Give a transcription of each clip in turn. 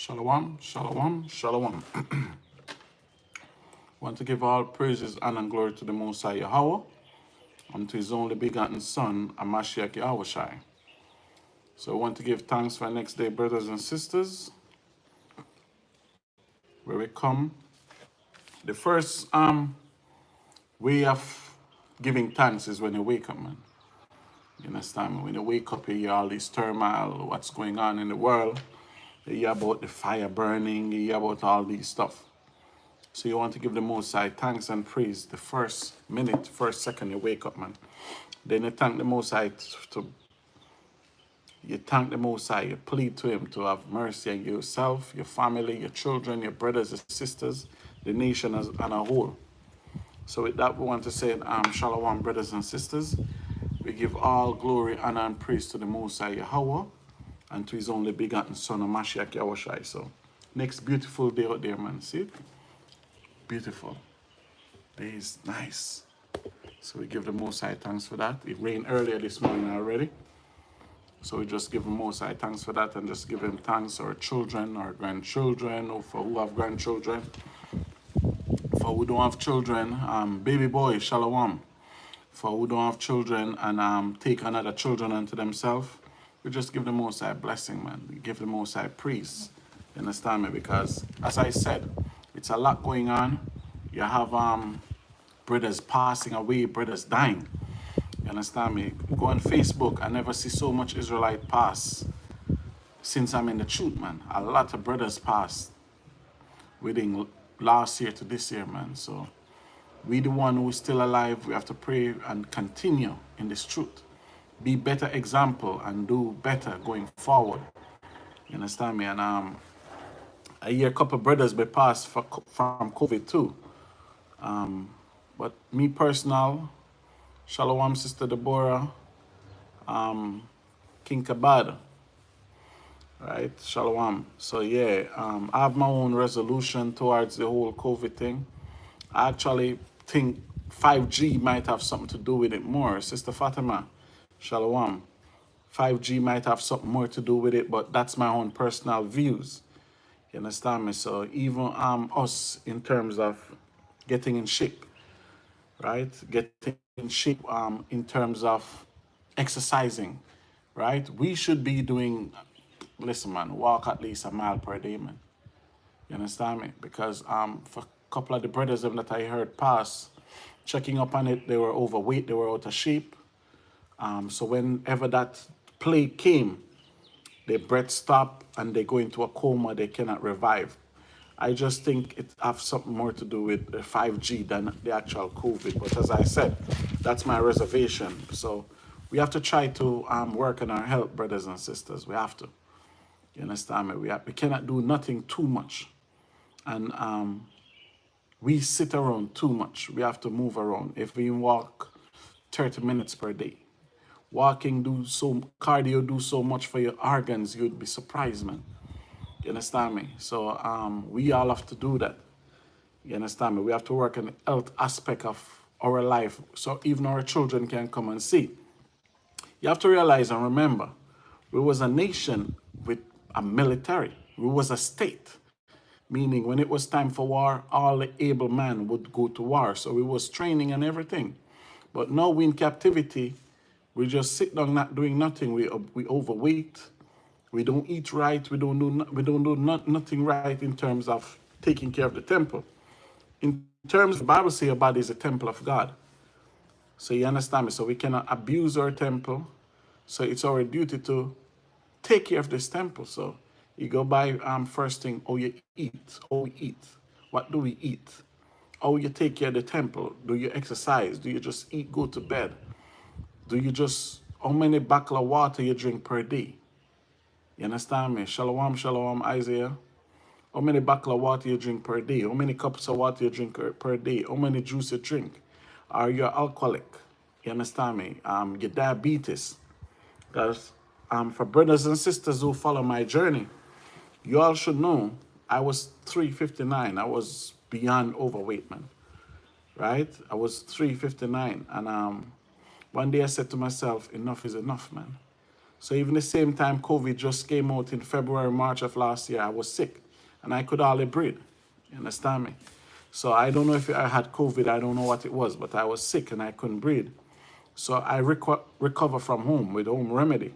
Shalom, shalom, shalom. Want to give all praises, honor, and glory to the Most High YAHAWAH, and to His only begotten Son, Amashiach Yahawashi. So I want to give thanks for the next day, brothers and sisters, where we come. The first way of giving thanks is when you wake up, man. You understand me? When you wake up, you hear all this turmoil, what's going on in the world. You hear about the fire burning, you hear about all these stuff. So you want to give the Most High thanks and praise the first minute, first second you wake up, man. Then you thank the Most High you thank the Most High, you plead to Him to have mercy on yourself, your family, your children, your brothers and sisters, the nation as a whole. So with that, we want to say, Shalom, brothers and sisters. We give all glory, honor, and praise to the Most High YAHAWAH and to His only begotten Son, Amashiach Yahawashi. So next beautiful day out there, man. See it? Beautiful. Day is nice. So we give the Most High thanks for that. It rained earlier this morning already. So we just give the Most High thanks for that and just give Him thanks, our children, our grandchildren, or for who have grandchildren. For who don't have children, baby boy, shalom. For who don't have children and take another children unto themselves, we just give the Most High blessing, man. We give the Most High praise. You understand me? Because, as I said, it's a lot going on. You have brothers passing away, brothers dying. You understand me? Go on Facebook, I never see so much Israelite pass since I'm in the truth, man. A lot of brothers passed within last year to this year, man. So we the one who is still alive, we have to pray and continue in this truth. Be better example and do better going forward. You understand me? And I hear a couple of brothers be passed from COVID too. But me personal, Shalom, Sister Deborah, King Kabad, right? Shalom. So yeah, I have my own resolution towards the whole COVID thing. I actually think 5G might have something to do with it more. Sister Fatima, Shalom. 5G might have something more to do with it, but that's my own personal views. You understand me? So even us in terms of getting in shape, right? Getting in shape in terms of exercising, right? We should be doing, listen, man, walk at least a mile per day, man. You understand me? Because for a couple of the brothers that I heard pass, checking up on it, they were overweight, they were out of shape. So whenever that plague came, their breath stopped and they go into a coma, they cannot revive. I just think it has something more to do with the 5G than the actual COVID. But as I said, that's my reservation. So we have to try to work on our health, brothers and sisters. We have to. You understand me? We cannot do nothing too much. And we sit around too much. We have to move around. If we walk 30 minutes per day, walking cardio do so much for your organs, you'd be surprised, man. You understand me? So we all have to do that. You understand me? We have to work on the health aspect of our life so even our children can come and see. You have to realize and remember, we was a nation with a military. We was a state. Meaning when it was time for war, all the able men would go to war. So we was training and everything. But now we in captivity, we just sit down not doing nothing. We overweight. We don't eat right. We don't do nothing right in terms of taking care of the temple. In terms, the Bible says your body is a temple of God. So you understand me? So we cannot abuse our temple. So it's our duty to take care of this temple. So you go by first thing, how you eat, how we eat. What do we eat? How you take care of the temple? Do you exercise? Do you just eat, go to bed? Do you just, how many bottle of water you drink per day? You understand me? Shalom, shalom, Isaiah. How many bottle of water you drink per day? How many cups of water you drink per day? How many juice you drink? Are you alcoholic? You understand me? Your diabetes. Because for brothers and sisters who follow my journey, you all should know I was 359. I was beyond overweight, man. Right? I was 359. And one day I said to myself, enough is enough, man. So even the same time COVID just came out in February, March of last year, I was sick and I could hardly breathe. You understand me? So I don't know if I had COVID, I don't know what it was, but I was sick and I couldn't breathe. So I recover from home with home remedy.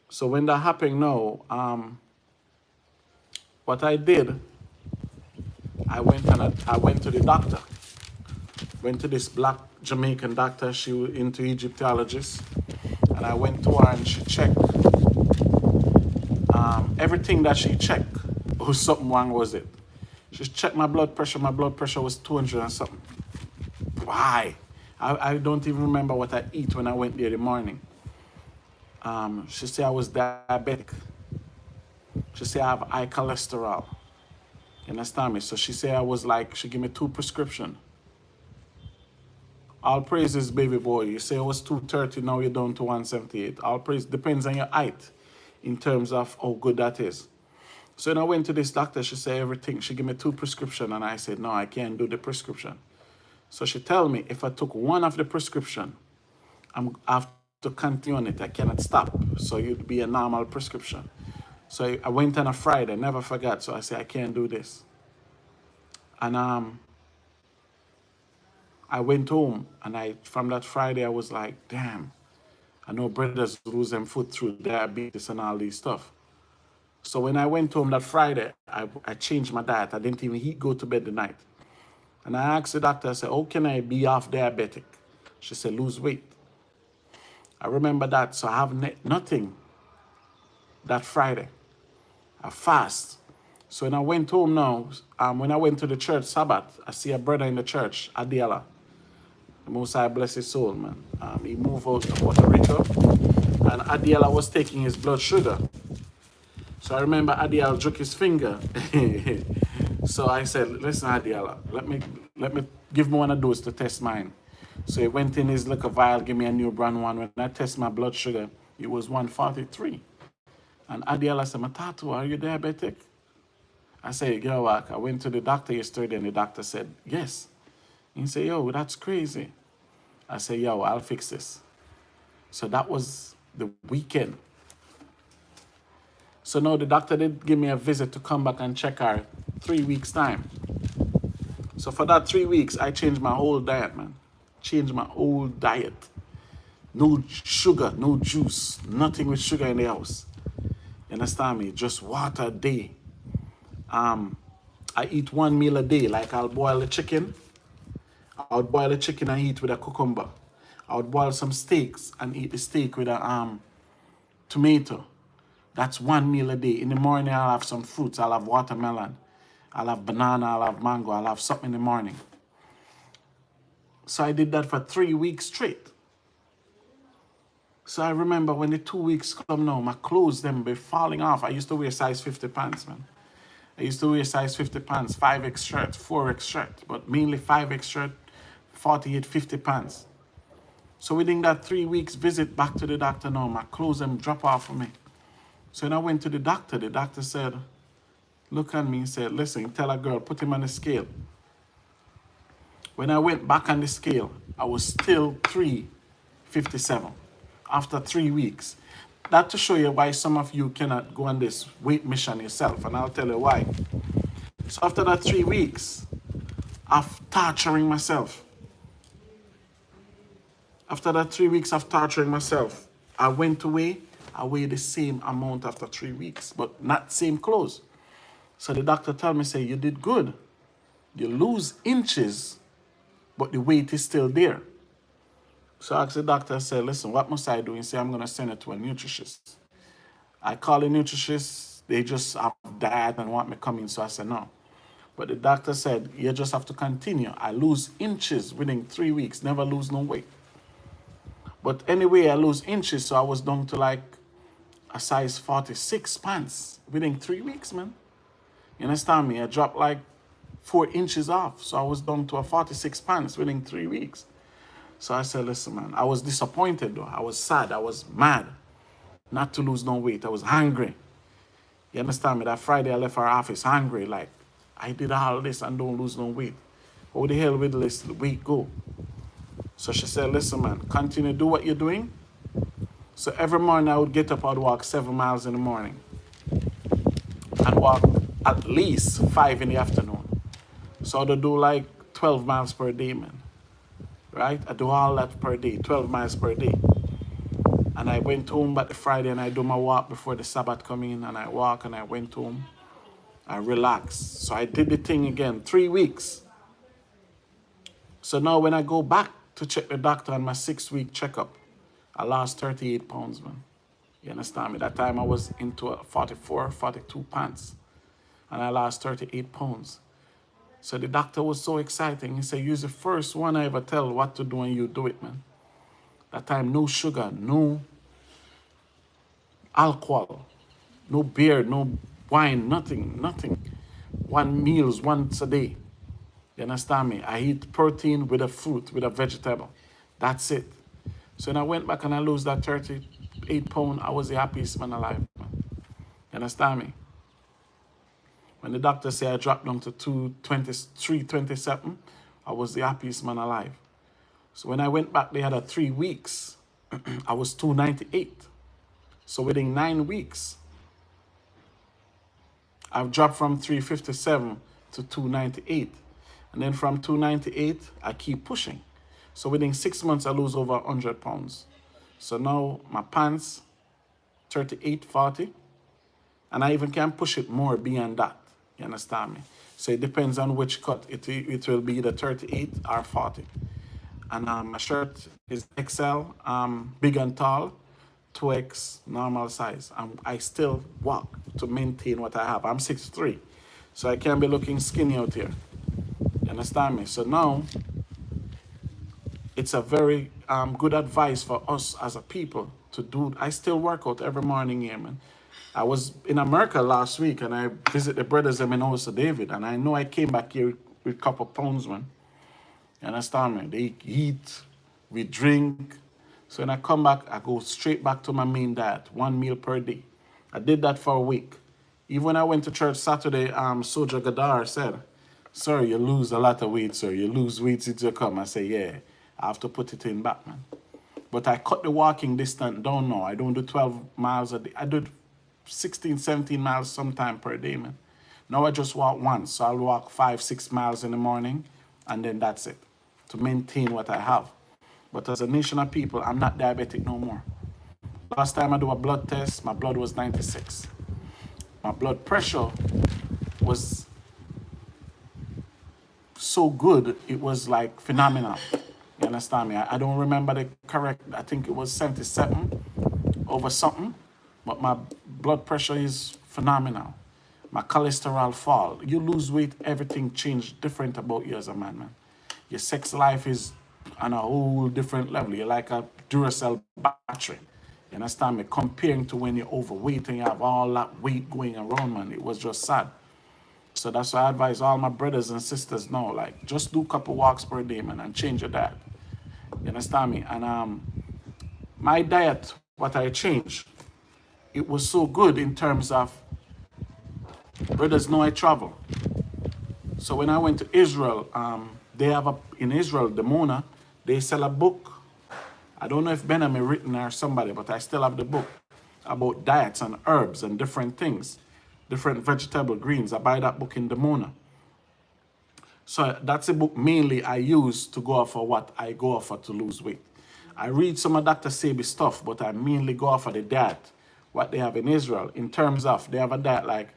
So when that happened now, what I did, I went to the doctor. Went to this black Jamaican doctor, she was into Egyptologist. And I went to her and she checked everything that she checked was something wrong was it. She checked my blood pressure was 200 and something. Why? I don't even remember what I eat when I went there in the morning. She said I was diabetic. She said I have high cholesterol. You understand me? So she said I was like, she gave me 2 prescriptions. All praises, baby boy. You say it was 230, now you're down to 178. All praise depends on your height in terms of how good that is. So when I went to this doctor, she said everything. She gave me 2 prescriptions, and I said, no, I can't do the prescription. So she tell me if I took one of the prescription, I have to continue on it. I cannot stop. So it'd be a normal prescription. So I went on a Friday, never forgot. So I said, I can't do this. And I went home, and from that Friday, I was like, damn, I know brothers lose them foot through diabetes and all these stuff. So when I went home that Friday, I changed my diet. I didn't even go to bed the night. And I asked the doctor, I said, how can I be off diabetic? She said, lose weight. I remember that, so I have nothing that Friday. I fast. So when I went home now, when I went to the church Sabbath, I see a brother in the church, Adiala. The Most High bless his soul, man. He moved out to Puerto Rico, and Adiala was taking his blood sugar. So I remember Adiala took his finger. So I said, listen, Adiala, let me give me one of those to test mine. So he went in his little vial, give me a new brand one. When I test my blood sugar, it was 143. And Adiala said, Matatu, are you diabetic? I said, YAHAWAH, I went to the doctor yesterday, and the doctor said, yes. He said, yo, that's crazy. I said, yo, I'll fix this. So that was the weekend. So now the doctor did give me a visit to come back and check her 3 weeks time. So for that 3 weeks, I changed my whole diet, man. Changed my whole diet. No sugar, no juice, nothing with sugar in the house. You understand me? Just water a day. I eat 1 meal a day. Like I'll boil the chicken. I would boil the chicken and eat with a cucumber. I would boil some steaks and eat the steak with a tomato. That's 1 meal a day. In the morning, I'll have some fruits. I'll have watermelon. I'll have banana. I'll have mango. I'll have something in the morning. So I did that for 3 weeks straight. So I remember when the 2 weeks come now, my clothes them be falling off. I used to wear size 50 pants, man. I used to wear size 50 pants, 5X shirt, 4X shirt, but mainly 5X shirt, 48, 50 pants. So within that 3 weeks visit back to the doctor now, my clothes them drop off for me. So when I went to the doctor said, look at me and said, listen, tell a girl, put him on the scale. When I went back on the scale, I was still 357 after 3 weeks. That to show you why some of you cannot go on this weight mission yourself, and I'll tell you why. So after that 3 weeks of torturing myself, after that 3 weeks of torturing myself, I went away. I weighed the same amount after 3 weeks, but not same clothes. So the doctor told me, say, you did good. You lose inches, but the weight is still there. So I asked the doctor, I said, listen, what must I do? He said, I'm going to send it to a nutritionist. I call the nutritionist. They just have diet and want me coming. So I said, no. But the doctor said, you just have to continue. I lose inches within 3 weeks, never lose no weight. But anyway, I lose inches, so I was down to like a size 46 pants within 3 weeks, man. You understand me? I dropped like 4 inches off, so I was down to a 46 pants within 3 weeks. So I said, listen, man, I was disappointed though. I was sad. I was mad not to lose no weight. I was hungry. You understand me? That Friday I left our office hungry. Like, I did all this and don't lose no weight. How the hell will this weight go? So she said, listen, man, continue to do what you're doing. So every morning I would get up, I'd walk 7 miles in the morning and walk at least 5 in the afternoon. So I'd do like 12 miles per day, man. Right? I do all that per day, 12 miles per day. And I went home back the Friday and I do my walk before the Sabbath come in, and I walk and I went home. I relaxed. So I did the thing again, 3 weeks. So now when I go back to check the doctor on my 6-week checkup, I lost 38 pounds, man. You understand me? That time I was into a 44, 42 pounds, and I lost 38 pounds. So the doctor was so exciting. He said, "You're the first one I ever tell what to do and you do it, man." That time, no sugar, no alcohol, no beer, no wine, nothing. One meals once a day. You understand me? I eat protein with a fruit, with a vegetable. That's it. So when I went back and I lose that 38 pound, I was the happiest man alive, man. You understand me? When the doctor said I dropped down to 223, 27, I was the happiest man alive. So when I went back, they had a 3 weeks. I was 298. So within 9 weeks, I've dropped from 357 to 298. And then from 298, I keep pushing. So within 6 months, I lose over 100 pounds. So now my pants, 38, 40. And I even can push it more beyond that. You understand me? So it depends on which cut. It will be either 38 or 40. And my shirt is XL, big and tall, 2X normal size. And I still walk to maintain what I have. I'm 6'3", so I can't be looking skinny out here. You understand me? So now, it's a very good advice for us as a people to do. I still work out every morning here, man. I was in America last week and I visit the brothers in Minnesota, David, and I know I came back here with a couple pounds, man. You understand me? They eat, we drink. So when I come back, I go straight back to my main diet, 1 meal per day. I did that for a week. Even when I went to church Saturday, Soldier Gadar said, "Sir, you lose a lot of weight, sir. You lose weight since you come." I say, "Yeah, I have to put it in back, man." But I cut the walking distance down now. I don't do 12 miles a day. I do 16, 17 miles sometime per day, man. Now I just walk once. So I'll walk 5, 6 miles in the morning, and then that's it, to maintain what I have. But as a nation of people, I'm not diabetic no more. Last time I do a blood test, my blood was 96. My blood pressure was so good, it was like phenomenal. You understand me? I don't remember the correct, I think it was 77 over something, but my blood pressure is phenomenal. My cholesterol fall. You lose weight, everything changed different about you as a man, man. Your sex life is on a whole different level. You're like a Duracell battery. You understand me? Comparing to when you're overweight and you have all that weight going around, man, it was just sad. So that's why I advise all my brothers and sisters now, like, just do a couple walks per day, man, and change your diet. You understand me? And my diet, what I changed, it was so good in terms of, brothers know I travel. So when I went to Israel, they have in Israel, the Mona, they sell a book. I don't know if Benjamin written or somebody, but I still have the book about diets and herbs and different things, different vegetable greens. I buy that book in the Mona. So that's a book mainly I use to go off of what I go off of to lose weight. I read some of Dr. Sebi's stuff, but I mainly go off of the diet, what they have in Israel, in terms of, they have a diet like,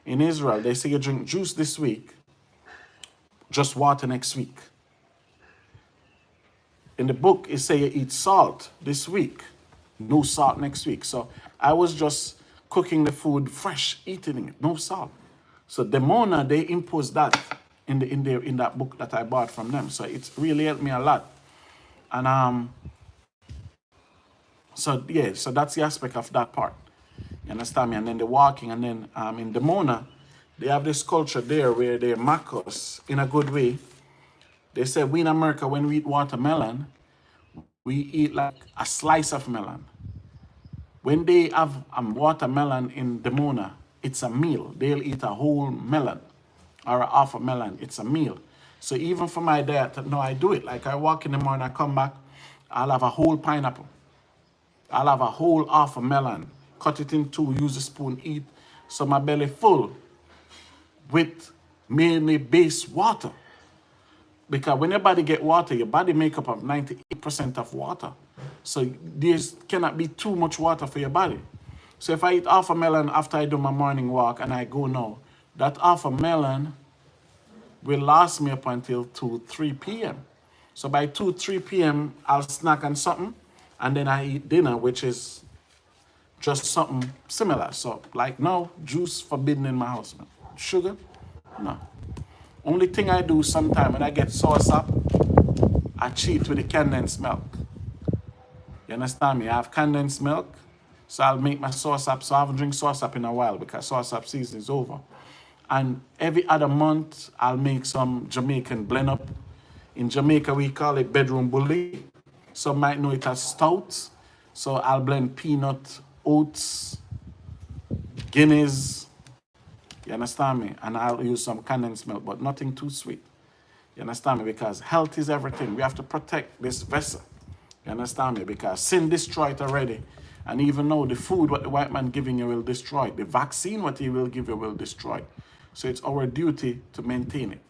in Israel, they say you drink juice this week, just water next week. In the book, it say you eat salt this week, no salt next week. So I was just cooking the food fresh, eating it, no salt. So the Mona, they imposed that in that book that I bought from them. So it's really helped me a lot. And so yeah, so that's the aspect of that part. You understand me? And then the walking, and then in the Mona, they have this culture there where they mock us in a good way. They say we in America, when we eat watermelon, we eat like a slice of melon. When they have watermelon in the Mona, it's a meal. They'll eat a whole melon or a half a melon. It's a meal. So even for my diet, no, I do it. Like I walk in the morning, I come back, I'll have a whole pineapple. I'll have a whole half a melon, cut it in two, use a spoon, eat. So my belly full with mainly base water. Because when your body get water, your body make up of 98% of water. So there cannot be too much water for your body. So if I eat half a melon after I do my morning walk and I go now, that half a melon will last me up until 2, 3 p.m. So by 2, 3 p.m., I'll snack on something, and then I eat dinner, which is just something similar. So like no, juice forbidden in my house, man. Sugar, no. Only thing I do sometime when I get sauce up, I cheat with the condensed milk. You understand me? I have condensed milk, so I'll make my sauce up. So I haven't drink sauce up in a while because sauce up season is over. And every other month, I'll make some Jamaican blend up. In Jamaica, we call it bedroom bully. Some might know it as stout. So I'll blend peanut, oats, Guinness. You understand me? And I'll use some condensed milk, but nothing too sweet. You understand me? Because health is everything. We have to protect this vessel. You understand me? Because sin destroyed it already. And even though the food what the white man giving you will destroy it, the vaccine what he will give you will destroy it. So it's our duty to maintain it.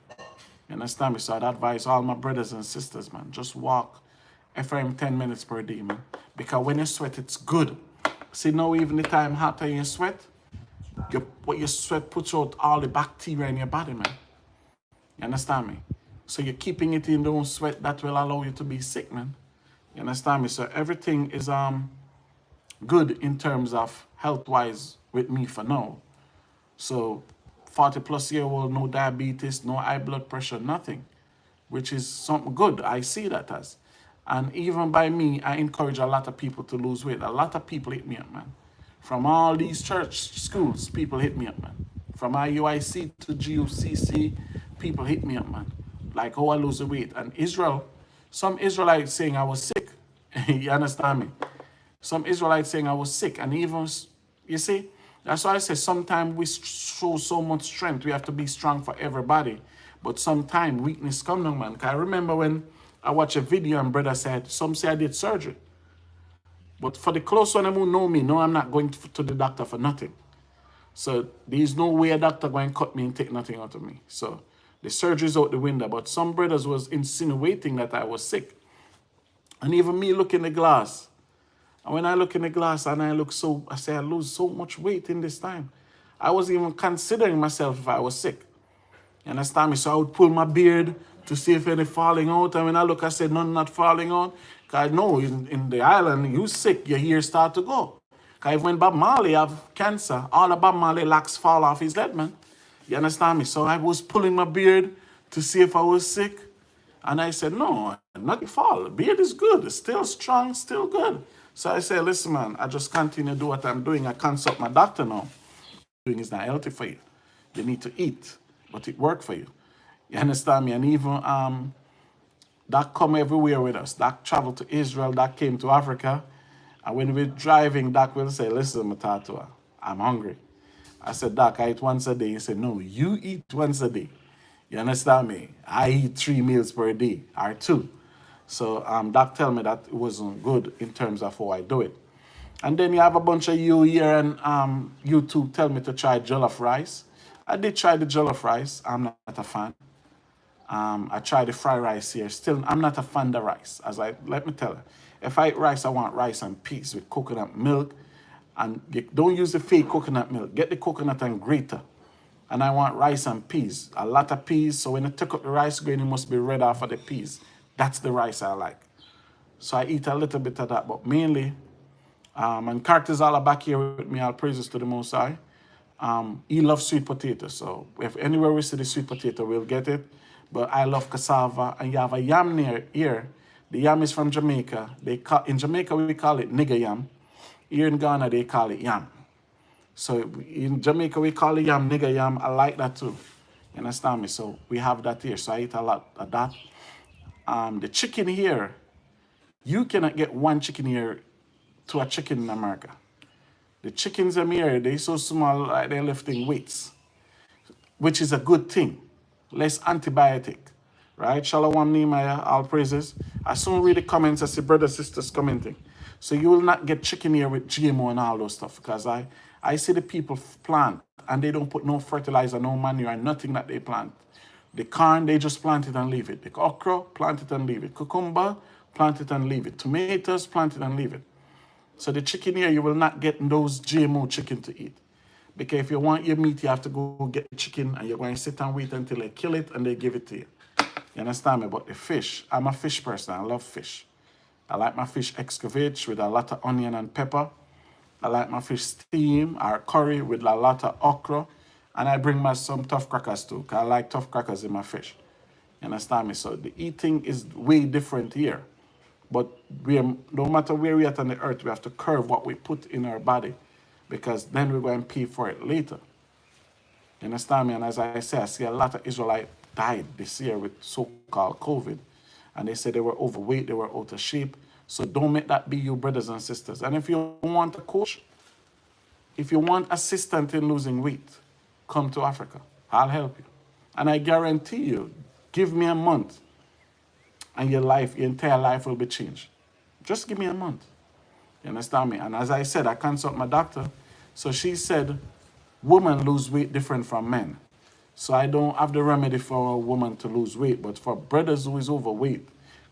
You understand me? So I'd advise all my brothers and sisters, man, just walk FM 10 minutes per day, man. Because when you sweat, it's good. See, now even the time hotter you sweat, what you sweat puts out all the bacteria in your body, man. You understand me? So you're keeping it in, don't sweat, that will allow you to be sick, man. You understand me? So everything is good in terms of health-wise with me for now. So 40-plus-year-old, no diabetes, no high blood pressure, nothing, which is something good. I see that as. And even by me, I encourage a lot of people to lose weight. A lot of people hit me up, man. From all these church schools, people hit me up, man. From IUIC to GUCC, people hit me up, man. Like, how I lose the weight. And Israel, some Israelites saying I was sick. You understand me? Some Israelites saying I was sick. And even, you see, that's why I say sometimes we show so much strength. We have to be strong for everybody. But sometimes weakness comes down, man. Because I remember when I watched a video and brother said, some say I did surgery. But for the close one who know me, no, I'm not going to the doctor for nothing. So there's no way a doctor going to cut me and take nothing out of me. So the surgery's out the window. But some brothers was insinuating that I was sick. And even me look in the glass. And when I look in the glass and I say I lose so much weight in this time. I wasn't even considering myself if I was sick. You understand me? So I would pull my beard to see if any falling out. And when I look, I said, none not falling out. Because I know in the island, you sick, your hair start to go. Because when Bob Marley have cancer, all the Bob Marley locks fall off his head, man. You understand me? So I was pulling my beard to see if I was sick. And I said, no, nothing fall. The beard is good. It's still strong, still good. So I said, listen, man, I just continue to do what I'm doing. I consult my doctor now. Doing is not healthy for you. You need to eat, but it worked for you. You understand me? And even that come everywhere with us. That traveled to Israel, that came to Africa. And when we're driving, Doc will say, listen, Matatua, I'm hungry. I said, Doc, I eat once a day. He said, no, you eat once a day. You understand me? I eat 3 meals per day, or 2. So Doc tell me that it wasn't good in terms of how I do it. And then you have a bunch of you here and YouTube tell me to try jollof rice. I did try the jollof rice. I'm not a fan. I tried the fried rice here. Still, I'm not a fan of the rice. Let me tell you, if I eat rice, I want rice and peas with coconut milk. And don't use the fake coconut milk. Get the coconut and grater. And I want rice and peas. A lot of peas. So when I take up the rice grain, it must be red off of the peas. That's the rice I like. So I eat a little bit of that. But mainly, and Carter's all back here with me. All praises to the Most High. He loves sweet potato. So if anywhere we see the sweet potato, we'll get it. But I love cassava. And you have a yam near here. The yam is from Jamaica. In Jamaica, we call it nigger yam. Here in Ghana, they call it yam. So in Jamaica, we call it yam, nigger yam. I like that too. You understand me? So we have that here. So I eat a lot of that. The chicken here, you cannot get one chicken here to a chicken in America. The chickens in here, they're so small, like they're lifting weights, which is a good thing. Less antibiotic, right? Shalom, Nehemiah, all praises. I soon read the comments. I see brothers, sisters commenting. So you will not get chicken here with GMO and all those stuff, because I see the people plant and they don't put no fertilizer, no manure, nothing that they plant. The corn, they just plant it and leave it. The okra, plant it and leave it. Cucumber, plant it and leave it. Tomatoes, plant it and leave it. So the chicken here, you will not get those GMO chicken to eat. Because if you want your meat, you have to go get the chicken and you're going to sit and wait until they kill it and they give it to you. You understand me? But the fish, I'm a fish person. I love fish. I like my fish excavate with a lot of onion and pepper. I like my fish steam or curry with a lot of okra. And I bring some tough crackers too, because I like tough crackers in my fish. You understand me? So the eating is way different here. But no matter where we're at on the earth, we have to curve what we put in our body, because then we're going to pay for it later. You understand me? And as I say, I see a lot of Israelites died this year with so-called COVID. And they said they were overweight, they were out of shape. So don't make that be you, brothers and sisters. And if you want a coach, if you want assistance in losing weight, come to Africa. I'll help you. And I guarantee you, give me a month, and your entire life will be changed. Just give me a month. You understand me? And as I said, I consult my doctor. So she said, women lose weight different from men. So I don't have the remedy for a woman to lose weight. But for brothers who is overweight,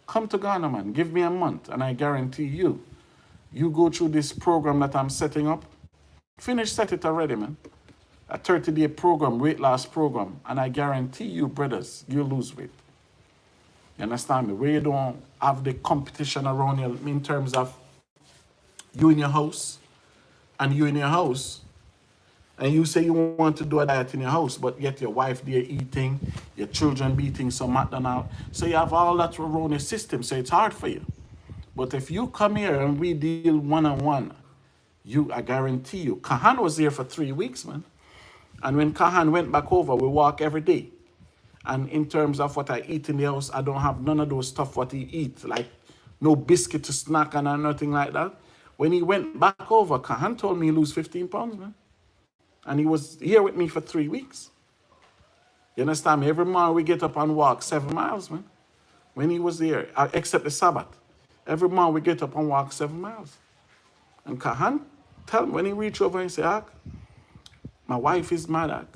come to Ghana, man. Give me a month, and I guarantee you, you go through this program that I'm setting up. Set it already, man. A 30-day program, weight loss program. And I guarantee you, brothers, you'll lose weight. You understand me? Where you don't have the competition around you in terms of you in your house, and you in your house, and you say you want to do a diet in your house, but yet your wife there eating, your children be eating some McDonald's. So you have all that around your system, so it's hard for you. But if you come here and we deal one-on-one, I guarantee you, Kahan was here for 3 weeks, man. And when Kahan went back over, we walk every day. And in terms of what I eat in the house, I don't have none of those stuff what he eats, like no biscuit to snack and nothing like that. When he went back over, Kahan told me he lose 15 pounds, man. And he was here with me for 3 weeks. You understand me? Every morning we get up and walk 7 miles, man. When he was here, except the Sabbath. Every morning we get up and walk 7 miles. And Kahan tell me, when he reached over and said, Ak, my wife is mad, Ak.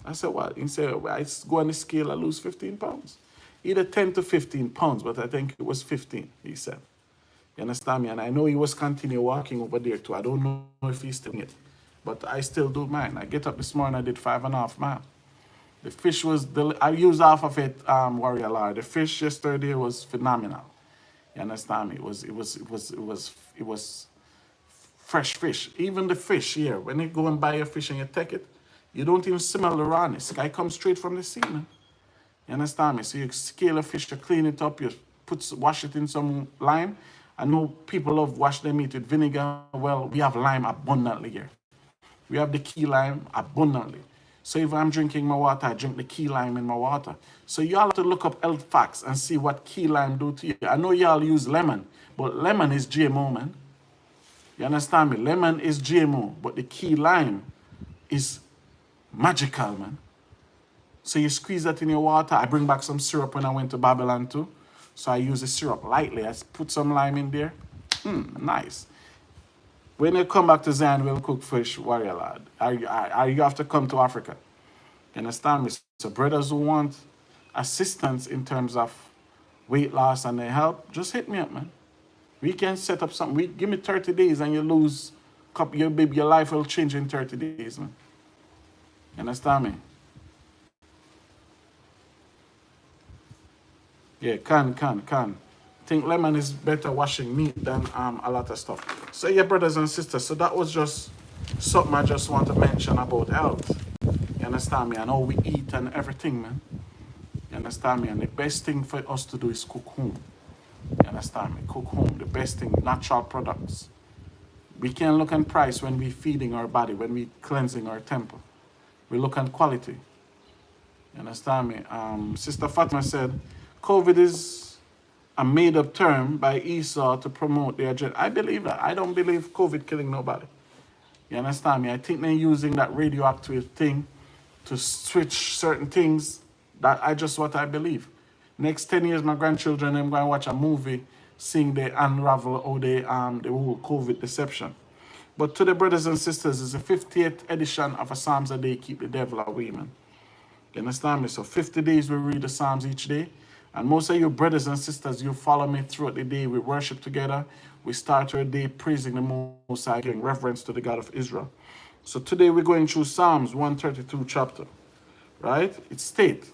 I said, what? He said, I go on the scale, I lose 15 pounds. Either 10 to 15 pounds, but I think it was 15, he said. You understand me? And I know he was continue walking over there too. I don't know if he's still it, but I still do mine. I get up this morning, I did 5.5 miles. The fish was, I used half of it, Warrior Lord. The fish yesterday was phenomenal. You understand me? It was fresh fish. Even the fish here, when you go and buy a fish and you take it, you don't even smell the rawness. I come straight from the sea, man. You understand me? So you scale a fish, you clean it up, you wash it in some lime. I know people love wash their meat with vinegar. Well, we have lime abundantly here. We have the key lime abundantly. So if I'm drinking my water, I drink the key lime in my water. So y'all have to look up health facts and see what key lime do to you. I know y'all use lemon, but lemon is GMO, man. You understand me? Lemon is GMO, but the key lime is magical, man. So you squeeze that in your water. I bring back some syrup when I went to Babylon too. So I use the syrup lightly. I put some lime in there. Nice. When you come back to Zion, we'll cook fish, Warrior Lord. You have to come to Africa. You understand me? So brothers who want assistance in terms of weight loss and their help, just hit me up, man. We can set up something. Give me 30 days and you lose your life will change in 30 days, man. You understand me? Yeah, can. Think lemon is better washing meat than a lot of stuff. So yeah, brothers and sisters, so that was just something I just want to mention about health. You understand me? And how we eat and everything, man. You understand me? And the best thing for us to do is cook home. You understand me? Cook home. The best thing, natural products. We can't look at price when we're feeding our body, when we're cleansing our temple. We look at quality. You understand me? Sister Fatima said, COVID is a made-up term by Esau to promote their agenda. I believe that. I don't believe COVID killing nobody. You understand me? I think they're using that radioactive thing to switch certain things. I believe. Next 10 years, my grandchildren, I'm going to watch a movie seeing they unravel all the whole COVID deception. But to the brothers and sisters, it's the 50th edition of a Psalms a day, keep the devil away, man. You understand me? So 50 days we read the Psalms each day. And most of you brothers and sisters, you follow me throughout the day. We worship together. We start our day praising the Most High, giving reverence to the God of Israel. So today we're going through Psalms 132 chapter, right? It states,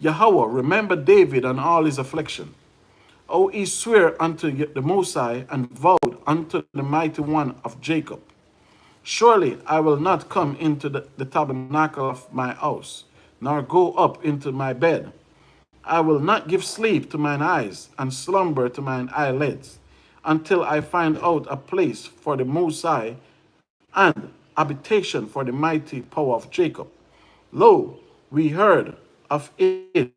YAHAWAH, remember David and all his affliction. O he swear unto the Most High and vowed unto the mighty one of Jacob. Surely I will not come into the tabernacle of my house, nor go up into my bed. I will not give sleep to mine eyes, and slumber to mine eyelids, until I find out a place for the Most High, and habitation for the mighty power of Jacob. Lo, we heard of it in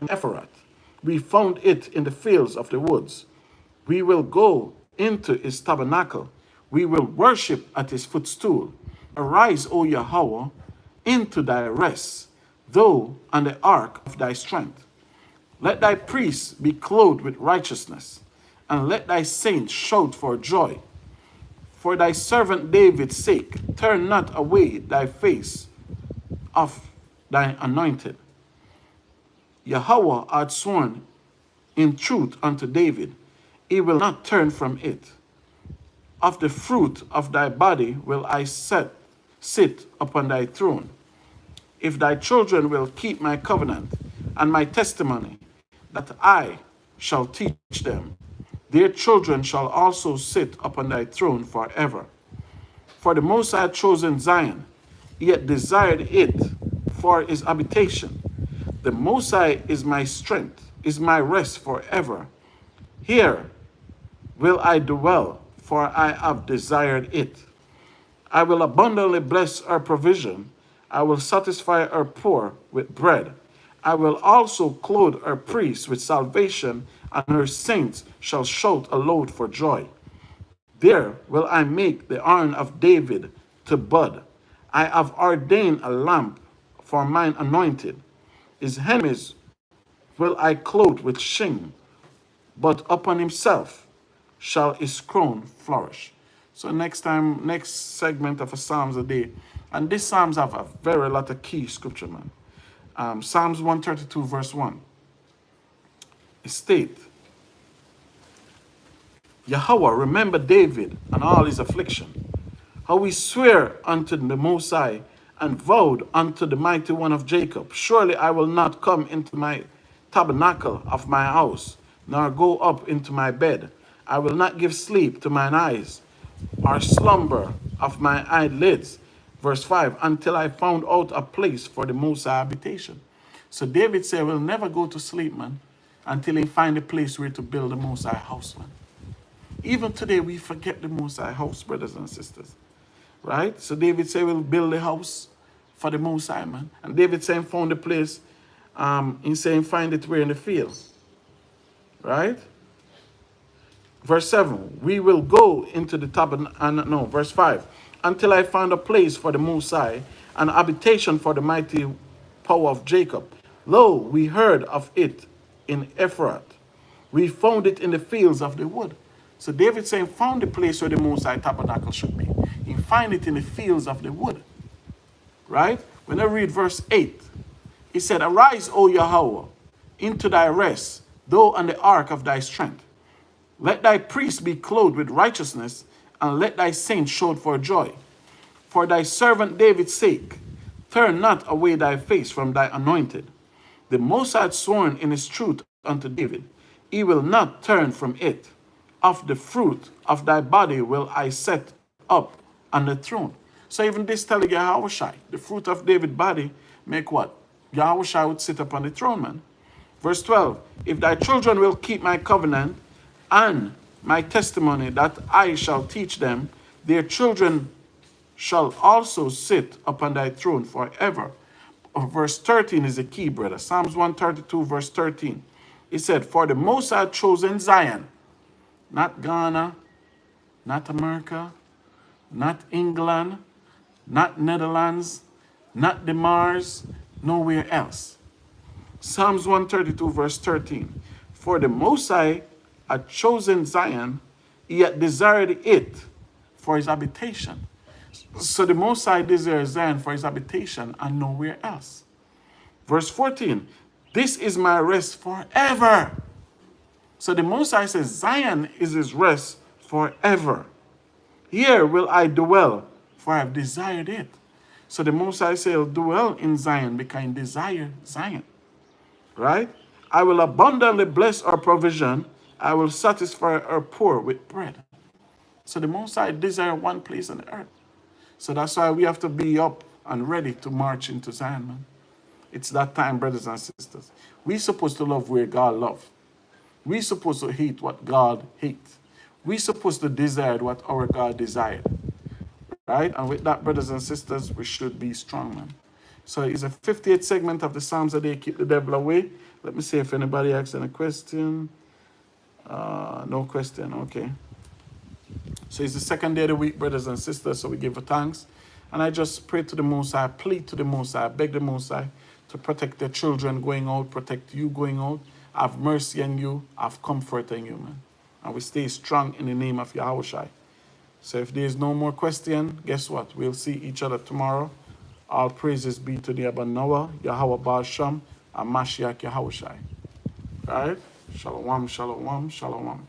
Ephrath. We found it in the fields of the woods. We will go into his tabernacle. We will worship at his footstool. Arise, O YAHAWAH, into thy rest, thou on the ark of thy strength. Let thy priests be clothed with righteousness, and let thy saints shout for joy. For thy servant David's sake, turn not away thy face of thy anointed. YAHAWAH hath sworn in truth unto David, he will not turn from it. Of the fruit of thy body will I sit upon thy throne. If thy children will keep my covenant and my testimony, that I shall teach them, their children shall also sit upon thy throne forever. For the Most High hath chosen Zion, he hath desired it for his habitation. The Most High is my strength, is my rest forever. Here will I dwell, for I have desired it. I will abundantly bless her provision. I will satisfy her poor with bread. I will also clothe her priests with salvation, and her saints shall shout aloud for joy. There will I make the horn of David to bud. I have ordained a lamp for mine anointed. His enemies will I clothe with shame, but upon himself shall his crown flourish. So next segment of a Psalms a day. And these Psalms have a very lot of key scripture, man. Psalms 132 verse 1. It states, YAHAWAH, remember David and all his affliction, how he sware unto the Most High and vowed unto the mighty one of Jacob. Surely I will not come into my tabernacle of my house, nor go up into my bed. I will not give sleep to mine eyes, or slumber of my eyelids. Verse 5, until I found out a place for the Most High habitation. So David said, we'll never go to sleep, man, until he find a place where to build the Most High house, man. Even today, we forget the Most High house, brothers and sisters. Right? So David said, we'll build a house for the Most High, man. And David said, found the place, in saying, find it where in the field. Right? Verse 7, we will go into the tabernacle, no, verse 5, until I found a place for the Most High, an habitation for the mighty power of Jacob. Lo, we heard of it in Ephrath. We found it in the fields of the wood. So David saying, found the place where the Most High tabernacle should be. You find it in the fields of the wood. Right? When I read verse 8, he said, arise, O YAHAWAH, into thy rest, thou on the ark of thy strength. Let thy priests be clothed with righteousness, and let thy saints shout for joy. For thy servant David's sake, turn not away thy face from thy anointed. The Most High hath sworn in his truth unto David, he will not turn from it. Of the fruit of thy body will I set up on the throne. So even this telling YAHAWAH, the fruit of David's body, make what? YAHAWAH would sit up on the throne, man. Verse 12, if thy children will keep my covenant and my testimony that I shall teach them, their children shall also sit upon thy throne forever. Verse 13 is the key, brother. Psalms 132, verse 13. It said, for the Most High hath chosen Zion, not Ghana, not America, not England, not Netherlands, not the Mars, nowhere else. Psalms 132, verse 13. For the Most High had chosen Zion, he had desired it for his habitation. So the Most High desires Zion for his habitation and nowhere else. Verse 14, this is my rest forever. So the Most High says Zion is his rest forever. Here will I dwell, for I have desired it. So the Most High says, dwell in Zion because I desire Zion. Right? I will abundantly bless our provision. I will satisfy our poor with bread. So the Most High desire one place on the earth. So that's why we have to be up and ready to march into Zion, man. It's that time, brothers and sisters. We're supposed to love where God loves. We're supposed to hate what God hates. We're supposed to desire what our God desired. Right? And with that, brothers and sisters, we should be strong, man. So it's a 58th segment of the Psalms that they keep the devil away. Let me see if anybody asks any question. No question, okay. So it's the second day of the week, brothers and sisters, so we give thanks. And I just pray to the Most High, plead to the Most High, beg the Most High to protect their children going out, protect you going out, have mercy on you, have comfort on you, man. And we stay strong in the name of YAHAWAH. So if there is no more question, guess what? We'll see each other tomorrow. All praises be to the Abanawa, Yahweh Baal Shem, and Mashiach YAHAWAH. All right? Shalom, shalom, shalom.